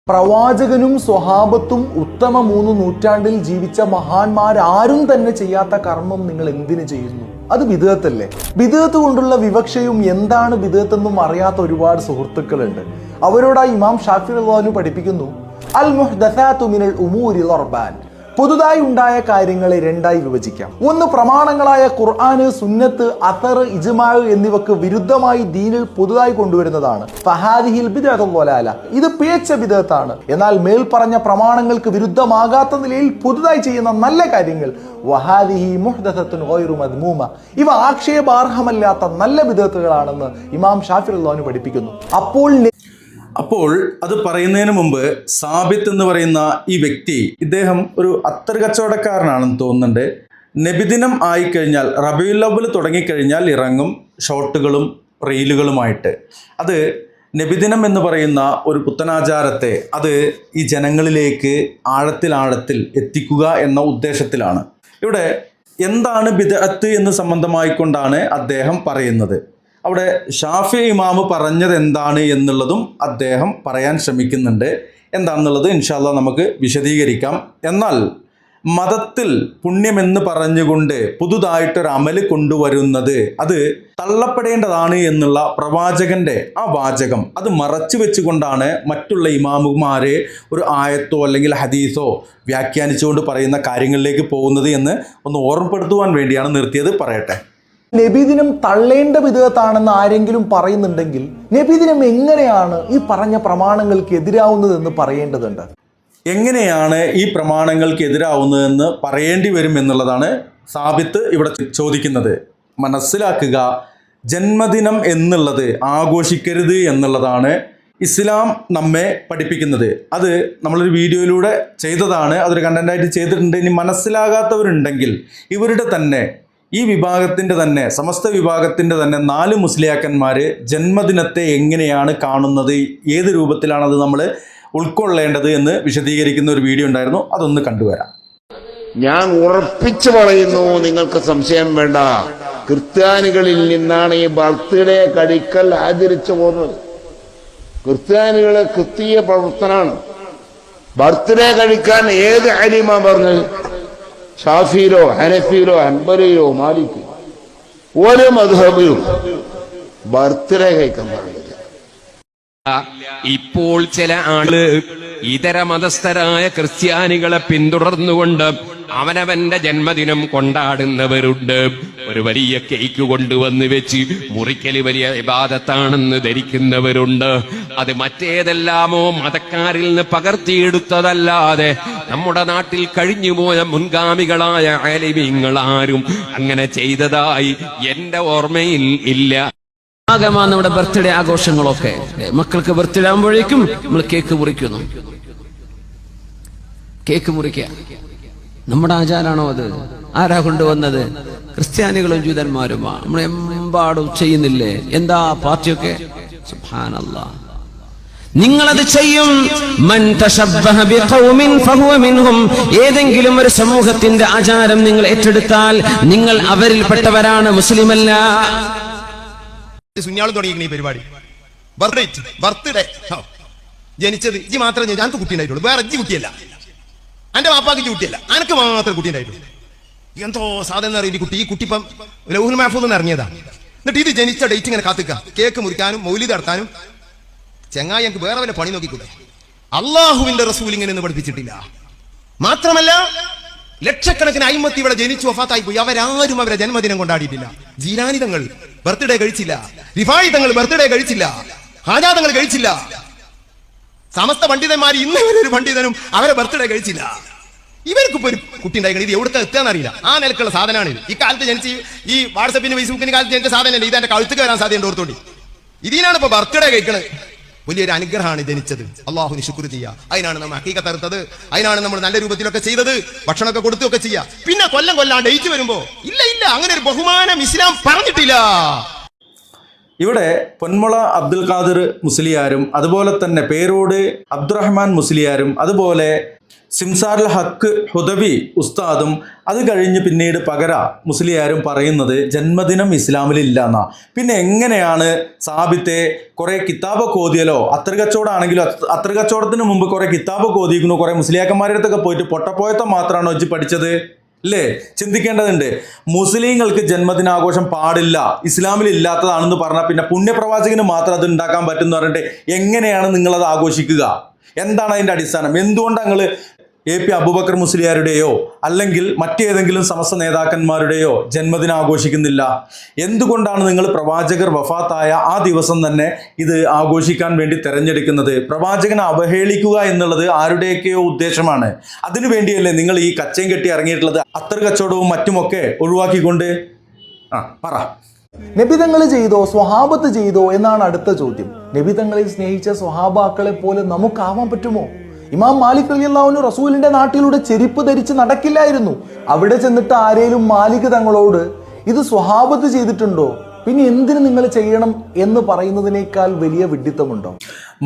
പ്രവാചകനും സ്വഹാബത്തും ഉത്തമ 3 നൂറ്റാണ്ടിൽ ജീവിച്ച മഹാന്മാരാരും തന്നെ ചെയ്യാത്ത കർമ്മം നിങ്ങൾ എന്തിനു ചെയ്യുന്നു? അത് ബിദ്അത്തല്ലേ? ബിദ്അത്ത് കൊണ്ടുള്ള വിവക്ഷയും എന്താണ് ബിദ്അത്ത് എന്നും അറിയാത്ത ഒരുപാട് സുഹൃത്തുക്കളുണ്ട്. അവരോടായി ഇമാം ഷാഫി റളിയല്ലാഹു പഠിപ്പിക്കുന്നു, അൽ മുഹ്ദസാതു മിനൽ ഉമൂരി അർബഅൻ. പുതുതായി ഉണ്ടായ കാര്യങ്ങളെ രണ്ടായി വിഭജിക്കാം. ഒന്ന്, പ്രമാണങ്ങളായ ഖുർആന്, സുന്നത്ത്, അഥർ, ഇജ്മാ എന്നിവക്ക് വിരുദ്ധമായി ദീനിൽ പുതുതായി കൊണ്ടുവരുന്നതാണ്. ഫഹാദിഹിൽ ബിദ്അത്തുൽ വലാല, ഇത് പിഴച്ച ബിദ്അത്താണ്. എന്നാൽ മേൽ പറഞ്ഞ പ്രമാണങ്ങൾക്ക് വിരുദ്ധമാകാത്ത നിലയിൽ പുതുതായി ചെയ്യുന്ന നല്ല കാര്യങ്ങൾ വഹാദിഹി മുഹ്ദസത്തുൻ ഗൈറു മദ്മൂമ, ഇവ ആക്ഷേപാർഹമല്ലാത്ത നല്ല ബിദ്അത്തുകളാണെന്ന് ഇമാം ഷാഫി റളിയല്ലാഹു പഠിപ്പിക്കുന്നു. അപ്പോൾ അത് പറയുന്നതിന് മുമ്പ് സാബിത്ത് എന്ന് പറയുന്ന ഈ വ്യക്തി, ഇദ്ദേഹം ഒരു അത്തർ കച്ചവടക്കാരനാണെന്ന് തോന്നുന്നുണ്ട്. നബിദിനം ആയിക്കഴിഞ്ഞാൽ, റബീഉൽ അവ്വൽ തുടങ്ങിക്കഴിഞ്ഞാൽ ഇറങ്ങും ഷോട്ടുകളും റീലുകളുമായിട്ട്. അത് നബിദിനം എന്ന് പറയുന്ന ഒരു പുത്തനാചാരത്തെ അത് ഈ ജനങ്ങളിലേക്ക് ആഴത്തിൽ എത്തിക്കുക എന്ന ഉദ്ദേശത്തിലാണ്. ഇവിടെ എന്താണ് ബിദ്അത്ത് എന്ന് സംബന്ധമായിക്കൊണ്ടാണ് അദ്ദേഹം പറയുന്നത്. അവിടെ ഷാഫി ഇമാമ് പറഞ്ഞത് എന്താണ് എന്നുള്ളതും അദ്ദേഹം പറയാൻ ശ്രമിക്കുന്നുണ്ട്. എന്താണെന്നുള്ളത് ഇൻഷാ അല്ലാഹ് നമുക്ക് വിശദീകരിക്കാം. എന്നാൽ മതത്തിൽ പുണ്യമെന്ന് പറഞ്ഞുകൊണ്ട് പുതുതായിട്ടൊരു അമല് കൊണ്ടുവരുന്നത് അത് തള്ളപ്പെടേണ്ടതാണ് എന്നുള്ള പ്രവാചകന്റെ ആ വാചകം അത് മറച്ചു വെച്ചുകൊണ്ടാണ് മറ്റുള്ള ഇമാമുമാരെ ഒരു ആയത്തോ അല്ലെങ്കിൽ ഹദീസോ വ്യാഖ്യാനിച്ചുകൊണ്ട് പറയുന്ന കാര്യങ്ങളിലേക്ക് പോകുന്നത് എന്ന് ഒന്ന് ഓർമ്മപ്പെടുത്തുവാൻ വേണ്ടിയാണ് നിർത്തിയത്. പറയട്ടെ. നബിദിനം തള്ളേണ്ട ബിദ്അത്താണെന്ന് ആരെങ്കിലും പറയുന്നുണ്ടെങ്കിൽ നബിദിനം എങ്ങനെയാണ് ഈ പറഞ്ഞ പ്രമാണങ്ങൾക്ക് എതിരാവുന്നതെന്ന് പറയേണ്ടതുണ്ട്. എങ്ങനെയാണ് ഈ പ്രമാണങ്ങൾക്ക് എതിരാവുന്നതെന്ന് പറയേണ്ടി വരും എന്നുള്ളതാണ് സാബിത്ത് ഇവിടെ ചോദിക്കുന്നത്. മനസ്സിലാക്കുക, ജന്മദിനം എന്നുള്ളത് ആഘോഷിക്കരുത് എന്നുള്ളതാണ് ഇസ്ലാം നമ്മെ പഠിപ്പിക്കുന്നത്. അത് നമ്മളൊരു വീഡിയോയിലൂടെ ചെയ്തതാണ്, അതൊരു കണ്ടന്റായിട്ട് ചെയ്തിട്ടുണ്ട്. ഇനി മനസ്സിലാകാത്തവരുണ്ടെങ്കിൽ ഇവരുടെ തന്നെ, ഈ വിഭാഗത്തിൻ്റെ തന്നെ, സമസ്ത വിഭാഗത്തിൻ്റെ തന്നെ 4 മുസ്ലിയാക്കന്മാർ ജന്മദിനത്തെ എങ്ങനെയാണ് കാണുന്നത്, ഏത് രൂപത്തിലാണത് നമ്മൾ ഉൾക്കൊള്ളേണ്ടത് എന്ന് വിശദീകരിക്കുന്ന ഒരു വീഡിയോ ഉണ്ടായിരുന്നു. അതൊന്ന് കണ്ടുവരാം. ഞാൻ ഉറപ്പിച്ചു പറയുന്നു, നിങ്ങൾക്ക് സംശയം വേണ്ട, ക്രിസ്ത്യാനികളിൽ നിന്നാണ് ഈ ബർത്ത്ഡേ കഴിക്കൽ ആചരിച്ചു പോകുന്നത്. ക്രിസ്ത്യാനികളെ ക്രിസ്തീയ പ്രവർത്തനാണ്. ബർത്ത്ഡേ കഴിക്കാൻ ഏത് അലിമാ പറഞ്ഞത്? ഷാഫിയിലോ ഹനഫിയിലോ ഹൻബലിയിലോ മാലിക്കോ ഒരു മദ്ഹബിലും ബർത്ത്ഡേ കഴിക്കാൻ പാടില്ല. ഇപ്പോൾ ചില ആള് ഇതര മതസ്ഥരായ ക്രിസ്ത്യാനികളെ പിന്തുടർന്നുകൊണ്ട് അവനവന്റെ ജന്മദിനം കൊണ്ടാടുന്നവരുണ്ട്. ഒരു വലിയ കേക്ക് കൊണ്ടുവന്ന് വെച്ച് മുറിക്കല് വലിയ ഇബാദത്താണെന്ന് ധരിക്കുന്നവരുണ്ട്. അത് മറ്റേതെല്ലാമോ മതക്കാരിൽ നിന്ന് പകർത്തിയെടുത്തതല്ലാതെ നമ്മുടെ നാട്ടിൽ കഴിഞ്ഞുപോയ മുൻഗാമികളായ ആലിമീങ്ങൾ ആരും അങ്ങനെ ചെയ്തതായി എന്റെ ഓർമ്മയിൽ ഇല്ല. ആകമാണ് നമ്മുടെ ബർത്ത്ഡേ ആഘോഷങ്ങളൊക്കെ. മക്കൾക്ക് ബർത്ത്ഡേ ആകുമ്പോഴേക്കും നമ്മൾ കേക്ക് മുറിക്കുന്നു. കേക്ക് മുറിക്കുക നമ്മുടെ ആചാരാണോ? അത് ആരാ കൊണ്ടുവന്നത്? ക്രിസ്ത്യാനികളും ജൂതന്മാരുമാ. നമ്മൾ എമ്പാടും ചെയ്യുന്നില്ലേ? എന്താ പാർട്ടിയൊക്കെ? സുബ്ഹാനല്ലാഹ്, നിങ്ങളത് ചെയ്യും. മൻ തശബ്ബഹ ബിഖൗമിൻ ഫഹുവ മിൻഹും. ഏതെങ്കിലും ഒരു സമൂഹത്തിന്റെ ആചാരം നിങ്ങൾ ഏറ്റെടുത്താൽ നിങ്ങൾ അവരിൽപ്പെട്ടവരാണ്, മുസ്ലിമല്ല. സുന്യാളും തുടങ്ങിയിരിക്കുന്ന ഈ പരിപാടി ബർത്ത്ഡേ ജനിച്ചത് ഇജ്ജ് മാത്രമേ ഞാൻ കുട്ടി ഉണ്ടായിട്ടുള്ളൂ, വേറെ ഇജ്ജ് കുട്ടിയല്ല, എന്റെ വാപ്പാക്ക് കുട്ടിയല്ല, അനക്ക് മാത്രം കുട്ടി ഉണ്ടായിട്ടുള്ളൂ. എന്തോ സാധനം അറിയില്ല കുട്ടി. ഈ കുട്ടിപ്പം ലൗഹുൽ മഹ്ഫൂദിൽ ഇറങ്ങിയതാ. എന്നിട്ട് ഇത് ജനിച്ച ഡേറ്റ് ഇങ്ങനെ കാത്തിക്ക, കേക്ക് മുറിക്കാനും മൗലിദ് നടത്താനും. ചെങ്ങായി എനിക്ക് വേറെ വല്ല പണി നോക്കിക്കൂടെ? അള്ളാഹുവിന്റെ റസൂൽ ഇങ്ങനെ പഠിപ്പിച്ചിട്ടില്ല. മാത്രമല്ല ലക്ഷക്കണക്കിന് അയിമത്തി ഇവിടെ ജനിച്ചു വഫാത്തായി പോയി. അവരാരും അവരെ ജന്മദിനം കൊണ്ടാടിയിട്ടില്ല. ജീലാനി തങ്ങൾ ബർത്ത്ഡേ കഴിച്ചില്ല, റിഫായി തങ്ങൾ ബർത്ത്ഡേ കഴിച്ചില്ല, ഹാജാ തങ്ങൾ കഴിച്ചില്ല. സമസ്ത പണ്ഡിതന്മാർ ഇന്ന് വരെ ഒരു പണ്ഡിതനും അവരെ ബർത്ത്ഡേ കഴിച്ചില്ല. ഇവർക്കിപ്പോ ഒരു കുട്ടി ഉണ്ടായി, ഇത് എവിടുത്തെ എത്താന്ന് അറിയില്ല. ആ നിലക്കുള്ള സാധനമാണ് ഇത്. ഈ കാലത്ത് ജനിച്ച് ഈ വാട്സപ്പിന് ഫേസ്ബുക്കിന് കാലത്ത് ജനിച്ച സാധനമല്ല. ഇത് എന്റെ കഴുത്തുക്ക് വരാൻ സാധ്യത ഓർത്തോണ്ടി. ഇതിനാണ് ഇപ്പൊ ബർത്ത്ഡേ കഴിക്കണത്. വലിയൊരു അനുഗ്രഹമാണ് ജനിച്ചത്. അള്ളാഹുവിന് ശുക്ർ ചെയ്യുക. അതിനാണ് നമ്മൾ ഹഖീഖത്ത് അറുത്തത്, അതിനാണ് നമ്മൾ നല്ല രൂപത്തിലൊക്കെ ചെയ്തത്, ഭക്ഷണമൊക്കെ കൊടുത്തൊക്കെ ചെയ്യുക. പിന്നെ കൊല്ലം ഡേറ്റ് വരുമ്പോ ഇല്ല അങ്ങനെ ഒരു ബഹുമാനം ഇസ്ലാം പറഞ്ഞിട്ടില്ല. ഇവിടെ പൊന്മുള അബ്ദുൽ ഖാദിർ മുസ്ലിയാരും അതുപോലെ തന്നെ പേരോട് അബ്ദുറഹ്മാൻ മുസ്ലിയാരും അതുപോലെ സിംസാറുൽ ഹക്ക് ഹുദവി ഉസ്താദും അത് കഴിഞ്ഞ് പിന്നീട് പകര മുസ്ലിയാരും പറയുന്നത് ജന്മദിനം ഇസ്ലാമിലില്ല എന്നാ. പിന്നെ എങ്ങനെയാണ് സാബിത്തെ കുറെ കിതാബൊക്കെ ഓതിയല്ലോ, അത്ര കച്ചവടമാണെങ്കിലും അത്ര കച്ചവടത്തിന് മുമ്പ് കുറെ കിതാബൊക്കെ ഓതിക്കുന്നു, കുറെ മുസ്ലിയാക്കന്മാരുടെ അടുത്തൊക്കെ പോയിട്ട് പൊട്ടപ്പോയത്തം മാത്രമാണോ വെച്ച് പഠിച്ചത്? അല്ലേ? ചിന്തിക്കേണ്ടതുണ്ട്. മുസ്ലിങ്ങൾക്ക് ജന്മദിനാഘോഷം പാടില്ല, ഇസ്ലാമിൽ ഇല്ലാത്തതാണെന്ന് പറഞ്ഞാൽ പിന്നെ പുണ്യപ്രവാചകന് മാത്രം അത് ഉണ്ടാക്കാൻ പറ്റും എന്ന് പറഞ്ഞിട്ട് എങ്ങനെയാണ് നിങ്ങളത് ആഘോഷിക്കുക? എന്താണ് അതിൻ്റെ അടിസ്ഥാനം? എന്തുകൊണ്ട് നിങ്ങൾ AP അബൂബക്കർ മുസ്ലിയാരുടെയോ അല്ലെങ്കിൽ മറ്റേതെങ്കിലും സമസ്ത നേതാക്കന്മാരുടെയോ ജന്മദിനം ആഘോഷിക്കുന്നില്ല? എന്തുകൊണ്ടാണ് നിങ്ങൾ പ്രവാചകർ വഫാത്തായ ആ ദിവസം തന്നെ ഇത് ആഘോഷിക്കാൻ വേണ്ടി തിരഞ്ഞെടുക്കുന്നത്? പ്രവാചകനെ അവഹേളിക്കുക എന്നുള്ളത് ആരുടെയൊക്കെയോ ഉദ്ദേശമാണ്. അതിനു വേണ്ടിയല്ലേ നിങ്ങൾ ഈ കച്ചയും കെട്ടി ഇറങ്ങിയിട്ടുള്ളത്? അത്തർ കച്ചവടവും മറ്റുമൊക്കെ ഒഴിവാക്കിക്കൊണ്ട് പറ. നബിതങ്ങൾ ചെയ്തോ സ്വഹാബത്ത് ചെയ്തോ എന്നാണ് അടുത്ത ചോദ്യം. നബിതങ്ങളെ സ്നേഹിച്ച സ്വഹാബാക്കളെ പോലെ നമുക്കാവാൻ പറ്റുമോ? ഇമാം മാലിക് റളിയല്ലാഹു അൻഹു റസൂലിന്റെ നാട്ടിലൂടെ ചെരുപ്പ് ധരിച്ച് നടക്കില്ലായിരുന്നു. അവിടെ ചെന്നിട്ട് ആരേലും മാലിക് തങ്ങളോട് ഇത് സ്വഹാബത്ത് ചെയ്തിട്ടുണ്ടോ, പിന്നെ എന്തിനു നിങ്ങൾ ചെയ്യണം എന്ന് പറയുന്നതിനേക്കാൾ വലിയ വിഡ്ഢിത്തമുണ്ടോ?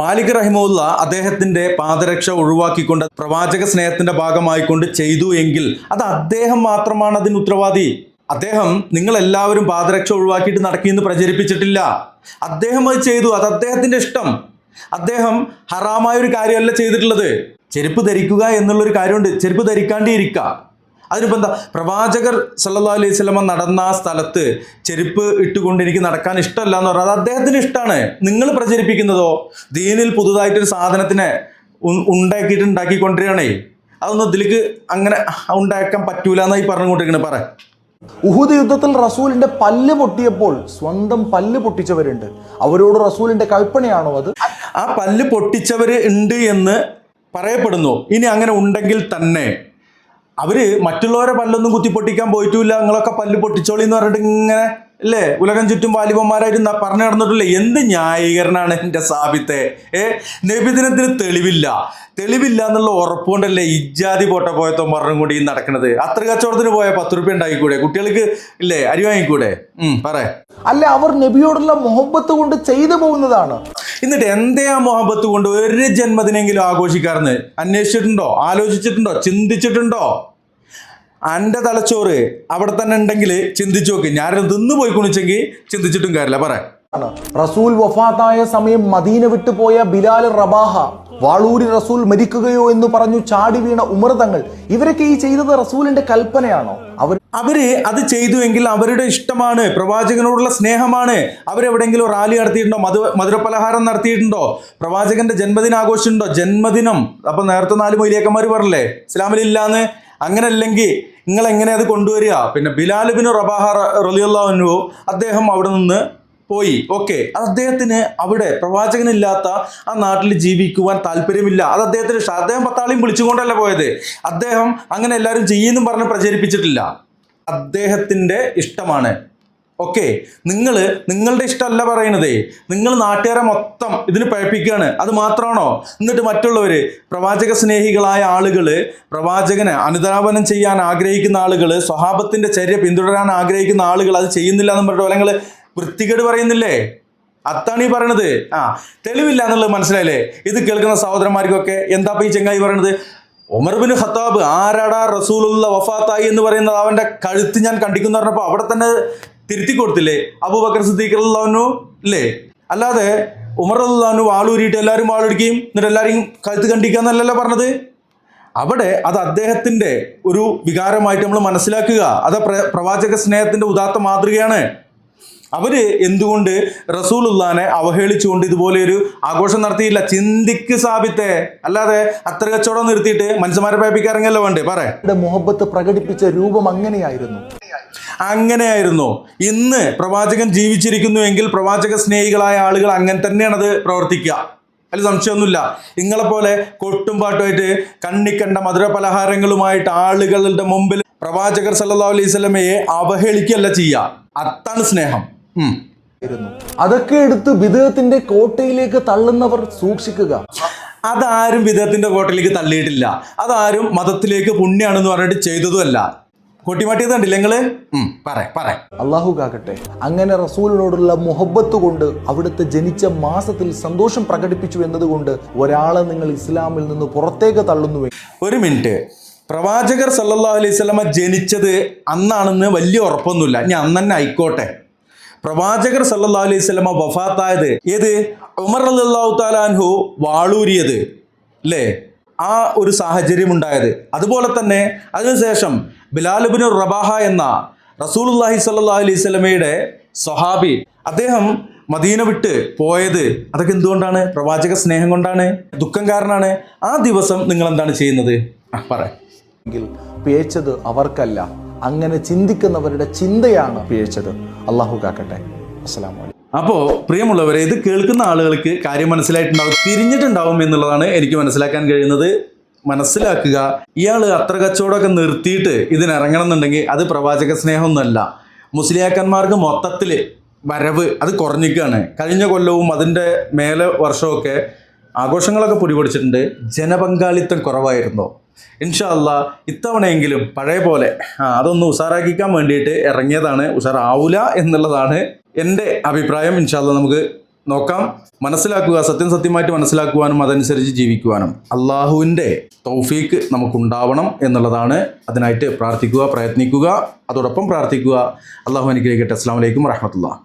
മാലിക് റഹിമഹുല്ല അദ്ദേഹത്തിന്റെ പാദരക്ഷ ഒഴിവാക്കിക്കൊണ്ട് പ്രവാചക സ്നേഹത്തിന്റെ ഭാഗമായിക്കൊണ്ട് ചെയ്തു എങ്കിൽ അത് അദ്ദേഹം മാത്രമാണ് അതിന് ഉത്തരവാദി. അദ്ദേഹം നിങ്ങളെല്ലാവരും പാദരക്ഷ ഒഴിവാക്കിയിട്ട് നടക്കിയെന്ന് പ്രചരിപ്പിച്ചിട്ടില്ല. അദ്ദേഹം അത് ചെയ്തു, അത് അദ്ദേഹത്തിന്റെ ഇഷ്ടം. അദ്ദേഹം ഹറാമായ ഒരു കാര്യമല്ല ചെയ്തിട്ടുള്ളത്. ചെരുപ്പ് ധരിക്കുക എന്നുള്ളൊരു കാര്യമുണ്ട്, ചെരുപ്പ് ധരിക്കാണ്ടിരിക്കുക. അതിനിപ്പോൾ എന്താ? പ്രവാചകർ സല്ലല്ലാഹു അലൈഹി വസല്ലമ നടന്ന ആ സ്ഥലത്ത് ചെരുപ്പ് ഇട്ടുകൊണ്ട് എനിക്ക് നടക്കാൻ ഇഷ്ടമല്ല എന്ന് പറഞ്ഞാൽ അത് അദ്ദേഹത്തിന് ഇഷ്ടമാണ്. നിങ്ങൾ പ്രചരിപ്പിക്കുന്നതോ ദീനിൽ പുതുതായിട്ടൊരു സാധനത്തിനെ ഉണ്ടാക്കിക്കൊണ്ടിരിക്കണേ. അതൊന്നും ഇതിലേക്ക് അങ്ങനെ ഉണ്ടാക്കാൻ പറ്റൂല എന്നായി പറഞ്ഞുകൊണ്ടിരിക്കണേ. പറ. ഉഹുദ് യുദ്ധത്തിൽ റസൂലിന്റെ പല്ല് പൊട്ടിയപ്പോൾ സ്വന്തം പല്ല് പൊട്ടിച്ചവരുണ്ട്. അവരോട് റസൂലിന്റെ കൽപ്പനയാണോ അത്? ആ പല്ല് പൊട്ടിച്ചവർ ഉണ്ട് എന്ന് പറയപ്പെടുന്നു. ഇനി അങ്ങനെ ഉണ്ടെങ്കിൽ തന്നെ അവര് മറ്റുള്ളവരെ പല്ലൊന്നും കുത്തിപ്പൊട്ടിക്കാൻ പോയിട്ടില്ല. നിങ്ങളൊക്കെ പല്ല് പൊട്ടിച്ചോളി എന്ന് പറഞ്ഞിട്ട് ഇങ്ങനെ അല്ലേ ഉലകം ചുറ്റും വാലിബന്മാരായിട്ട് പറഞ്ഞു നടന്നിട്ടില്ലേ? എന്ത് ന്യായീകരണമാണ് എൻ്റെ സാബിത്തെ? നബിദിനത്തിന് തെളിവില്ല എന്നുള്ള ഉറപ്പുകൊണ്ടല്ലേ ഇജ്ജാതി പോയത്തോ പറഞ്ഞും കൂടി നടക്കുന്നത്. അത്ര കച്ചവടത്തിന് പോയ 10 രൂപ ഉണ്ടാക്കിക്കൂടെ? കുട്ടികൾക്ക് ഇല്ലേ അരി വാങ്ങിക്കൂടെ? അല്ല, അവർ നബിയോടുള്ള മുഹബത്ത് കൊണ്ട് ചെയ്തു പോകുന്നതാണ്. എന്നിട്ട് എന്തേ ആ മുഹബത്ത് കൊണ്ട് ഒരു ജന്മദിനെങ്കിലും ആഘോഷിക്കാറുന്ന് അന്വേഷിച്ചിട്ടുണ്ടോ? ആലോചിച്ചിട്ടുണ്ടോ? ചിന്തിച്ചിട്ടുണ്ടോ? എൻ്റെ തലച്ചോറ് അവിടെ തന്നെ ഉണ്ടെങ്കിൽ ചിന്തിച്ചു നോക്ക്. ഞാനും തിന്നു പോയി കുണിച്ചെങ്കിൽ ചിന്തിച്ചിട്ടും കാര്യമില്ല. പറ. റസൂൽ വഫാത്തായ സമയം മദീന വിട്ടുപോയ ബിലാൽ റബാഹ, വാളൂരി റസൂൽ മരിക്കുകയോ എന്ന് പറഞ്ഞു ചാടി വീണ ഉമർ തങ്ങൾ, ഇവരൊക്കെ ഈ ചെയ്തത് റസൂലിന്റെ കൽപ്പനയാണോ? അവര് അത് ചെയ്തുവെങ്കിൽ അവരുടെ ഇഷ്ടമാണ്, പ്രവാചകനോടുള്ള സ്നേഹമാണ്. അവരെവിടെയെങ്കിലും റാലി നടത്തിയിട്ടുണ്ടോ? മധുരപലഹാരം നടത്തിയിട്ടുണ്ടോ? പ്രവാചകന്റെ ജന്മദിനം ആഘോഷിച്ചിട്ടുണ്ടോ? ജന്മദിനം അപ്പൊ നേരത്തെ 4 മൊയ്ലിയാക്കന്മാർ പറഞ്ഞല്ലേ ഇസ്ലാമിലില്ലാന്ന്. അങ്ങനെ അല്ലെങ്കിൽ നിങ്ങൾ എങ്ങനെ അത് കൊണ്ടുവരിക? പിന്നെ ബിലാൽ ബിൻ റബാഹ റളിയല്ലാഹു അൻഹു അദ്ദേഹം അവിടെ നിന്ന് പോയി. ഓക്കെ, അത് അദ്ദേഹത്തിന് അവിടെ പ്രവാചകനില്ലാത്ത ആ നാട്ടിൽ ജീവിക്കുവാൻ താല്പര്യമില്ല. അത് അദ്ദേഹത്തിന് അദ്ദേഹം 10 ആളെയും വിളിച്ചുകൊണ്ടല്ല പോയത്. അദ്ദേഹം അങ്ങനെ എല്ലാവരും ചെയ്യുമെന്നും പറഞ്ഞ് പ്രചരിപ്പിച്ചിട്ടില്ല. അദ്ദേഹത്തിൻ്റെ ഇഷ്ടമാണ്. ഓക്കെ, നിങ്ങളുടെ ഇഷ്ടമല്ല പറയുന്നതേ. നിങ്ങൾ നാട്ടുകാരെ മൊത്തം ഇതിന് പഴപ്പിക്കുകയാണ്. അത് മാത്രമാണോ? എന്നിട്ട് മറ്റുള്ളവർ പ്രവാചക സ്നേഹികളായ ആളുകൾ, പ്രവാചകനെ അനുധാവനം ചെയ്യാൻ ആഗ്രഹിക്കുന്ന ആളുകൾ, സ്വഹാബത്തിൻ്റെ ചര്യ പിന്തുടരാൻ ആഗ്രഹിക്കുന്ന ആളുകൾ അത് ചെയ്യുന്നില്ല എന്ന് പറഞ്ഞിട്ട് നിങ്ങൾ വൃത്തികേട് പറയുന്നില്ലേ? അതാണ് ഈ പറയണത്. തെളിവില്ല എന്നുള്ളത് മനസ്സിലായില്ലേ? ഇത് കേൾക്കുന്ന സഹോദരന്മാർക്കൊക്കെ എന്താ ഈ ചെങ്ങായി പറയണത്? ഉമർ ബിൻ ഖത്താബ് ആരാടാ റസൂലുള്ള വഫാത്തായി എന്ന് പറയുന്നത് അവൻ്റെ കഴുത്ത് ഞാൻ കണ്ടിക്കുന്നു പറഞ്ഞപ്പോൾ അവിടെ തന്നെ തിരുത്തി കൊടുത്തില്ലേ അബൂബക്കർ സിദ്ദീഖ് റളിയല്ലാഹു അൻഹു ഇല്ലേ? അല്ലാതെ ഉമർ റളിയല്ലാഹു അൻഹു വാളൂരിയിട്ട് എല്ലാവരും വാളെടുക്കുകയും എന്നിട്ട് എല്ലാവരെയും കഴുത്ത് കണ്ടിക്കാന്നല്ലല്ലോ പറഞ്ഞത്. അവിടെ അത് അദ്ദേഹത്തിൻ്റെ ഒരു വികാരമായിട്ട് നമ്മൾ മനസ്സിലാക്കുക. അത് പ്രവാചക സ്നേഹത്തിൻ്റെ ഉദാത്ത മാതൃകയാണ്. അവര് എന്തുകൊണ്ട് റസൂലുള്ളാനെ അവഹേളിച്ചുകൊണ്ട് ഇതുപോലെ ഒരു ആഘോഷം നടത്തിയില്ല? ചിന്തിക്ക് സാബിത്തെ. അല്ലാതെ അത്ര കച്ചവടം നിർത്തിയിട്ട് മനുഷ്യന്മാരെ പേപ്പിക്കാറങ്ങല്ലോ വേണ്ടേ? പറ. മുഹബത്ത് പ്രകടിപ്പിച്ച രൂപം അങ്ങനെയായിരുന്നു. ഇന്ന് പ്രവാചകൻ ജീവിച്ചിരിക്കുന്നു എങ്കിൽ പ്രവാചക സ്നേഹികളായ ആളുകൾ അങ്ങനെ തന്നെയാണ് അത് പ്രവർത്തിക്കുക. അതിൽ സംശയമൊന്നുമില്ല. നിങ്ങളെപ്പോലെ കൊട്ടും പാട്ടുമായിട്ട് കണ്ണിക്കണ്ട മധുര പലഹാരങ്ങളുമായിട്ട് ആളുകളുടെ മുമ്പിൽ പ്രവാചകർ സല്ലല്ലാഹു അലൈഹി വസല്ലമയെ അവഹേളിക്കുകയല്ല ചെയ്യുക. അതാണ് സ്നേഹം. അതൊക്കെ എടുത്ത് ബിദ്അത്തിന്റെ കോട്ടയിലേക്ക് തള്ളുന്നവർ സൂക്ഷിക്കുക. അതാരും ബിദ്അത്തിന്റെ കോട്ടയിലേക്ക് തള്ളിയിട്ടില്ല. അതാരും മതത്തിലേക്ക് പുണ്യാണെന്ന് പറഞ്ഞിട്ട് ചെയ്തതുമല്ല. കൊട്ടിമാട്ടിയത് കണ്ടില്ലേ നിങ്ങള്? പറ. അള്ളാഹു കാക്കട്ടെ, അങ്ങനെ റസൂലിനോടുള്ള മുഹബ്ബത്ത് കൊണ്ട് അവിടുത്തെ ജനിച്ച മാസത്തിൽ സന്തോഷം പ്രകടിപ്പിച്ചു എന്നതുകൊണ്ട് ഒരാളെ നിങ്ങൾ ഇസ്ലാമിൽ നിന്ന് പുറത്തേക്ക് തള്ളുന്നു. ഒരു മിനിറ്റ്, പ്രവാചകർ സല്ലല്ലാഹു അലൈഹി വസല്ലമ ജനിച്ചത് അന്നാണെന്ന് വലിയ ഉറപ്പൊന്നുമില്ല. ഇനി അന്ന് തന്നെ ആയിക്കോട്ടെ. പ്രവാചകർ സല്ലല്ലാഹു അലൈഹി വസല്ലമ വഫാത്തായത് ഏത്? ഉമർ റളിയല്ലാഹു തആല അൻഹു വാളൂരിയത് അല്ലേ? ആ ഒരു സാഹചര്യം ഉണ്ടായത്. അതുപോലെ തന്നെ അതിനുശേഷം ബിലാൽ ഇബ്നു റബാഹ എന്ന റസൂലുള്ളാഹി സ്വല്ലല്ലാഹു അലൈഹി വസല്ലമയുടെ സ്വഹാബി, അദ്ദേഹം മദീന വിട്ട് പോയത് അതൊക്കെ എന്തുകൊണ്ടാണ്? പ്രവാചക സ്നേഹം കൊണ്ടാണ്, ദുഃഖം കാരണമാണ്. ആ ദിവസം നിങ്ങൾ എന്താണ് ചെയ്യുന്നത്? എങ്കിൽ പിഴച്ചത് അവർക്കല്ല, അങ്ങനെ ചിന്തിക്കുന്നവരുടെ ചിന്തയാണ് പിഴച്ചത്. അള്ളാഹു കാക്കട്ടെ. അസ്സലാമു അലൈക്കും. അപ്പോൾ പ്രിയമുള്ളവരെ, ഇത് കേൾക്കുന്ന ആളുകൾക്ക് കാര്യം മനസ്സിലായിട്ടുണ്ടാവും, തിരിഞ്ഞിട്ടുണ്ടാവും എന്നുള്ളതാണ് എനിക്ക് മനസ്സിലാക്കാൻ കഴിയുന്നത്. മനസ്സിലാക്കുക, ഇയാൾ അത്ര കച്ചവടമൊക്കെ നിർത്തിയിട്ട് ഇതിനിറങ്ങണം എന്നുണ്ടെങ്കിൽ അത് പ്രവാചക സ്നേഹമൊന്നുമല്ല. മുസ്ലിയാക്കന്മാർക്ക് മൊത്തത്തിൽ വരവ് അത് കുറഞ്ഞിരിക്കുകയാണ്. കഴിഞ്ഞ കൊല്ലവും അതിൻ്റെ മേലെ വർഷമൊക്കെ ആഘോഷങ്ങളൊക്കെ പൊടിപൊടിച്ചിട്ടുണ്ട്. ജനപങ്കാളിത്തം കുറവായിരുന്നു. ഇൻഷാ അല്ലാഹ് ഇത്തവണയെങ്കിലും പഴയ പോലെ അതൊന്ന് ഉഷാറാക്കിക്കാൻ വേണ്ടിയിട്ട് ഇറങ്ങിയതാണ്. ഉഷാറാവൂല എന്നുള്ളതാണ് എൻ്റെ അഭിപ്രായം. ഇൻഷാ അല്ലാഹ് നമുക്ക് നോക്കാം. മനസ്സിലാക്കുക, സത്യമായിട്ട് മനസ്സിലാക്കുവാനും അതനുസരിച്ച് ജീവിക്കുവാനും അള്ളാഹുവിൻ്റെ തൗഫീക്ക് നമുക്കുണ്ടാവണം എന്നുള്ളതാണ്. അതിനായിട്ട് പ്രാർത്ഥിക്കുക, പ്രയത്നിക്കുക, അതോടൊപ്പം പ്രാർത്ഥിക്കുക. അള്ളാഹു അനുഗ്രഹിക്കട്ടെ. അസ്സലാമു അലൈക്കും വറഹ്മത്തുള്ളാഹി.